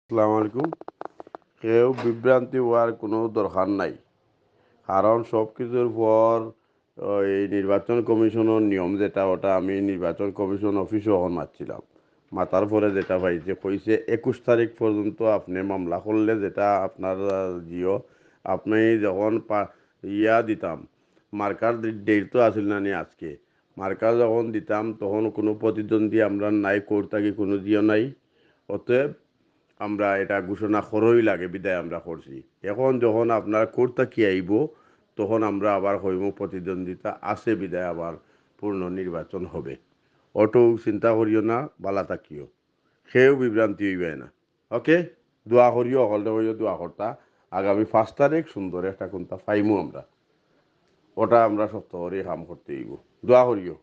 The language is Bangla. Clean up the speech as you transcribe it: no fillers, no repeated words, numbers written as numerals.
আসসালামু আলাইকুম। কেউ বিভ্রান্তি হওয়ার কোনো দরকার নাই, কারণ সব কিছুর পর এই নির্বাচন কমিশনের নিয়ম যেটা, ওটা আমি নির্বাচন কমিশন অফিসে ওখান মারছিলাম। মাতার পরে যেটা পাইছে কইছে 21 তারিখ পর্যন্ত আপনি মামলা করলে, যেটা আপনার জিও আপনি যখন ইয়া দিতাম, মার্কার ডেট তো আসিল না নি আজকে, মার্কার যখন দিতাম তখন কোনো প্রতিদ্বন্দ্বী আমরা নাই, কোর্ট থাকি কোনো জিও নাই। অতএব আমরা এটা ঘোষণা করই লাগে, বিদায় আমরা করছি। এখন যখন আপনার কোর্টটা কি আইব, তখন আমরা আবার হইব প্রতিদ্বন্দ্বিতা আছে, বিদায় আবার পূর্ণ নির্বাচন হবে। অটো চিন্তা করিও না, বালা থাকিও, সেও বিভ্রান্তি হইবে না। ওকে, দোয়া করিও, অকলটা করিও দোয়া করতা আগামী 5 তারিখ সুন্দর একটা কোনটা পাইমু আমরা, ওটা আমরা সপ্তাহ করে কাম করতে হইব। দোয়া করিও।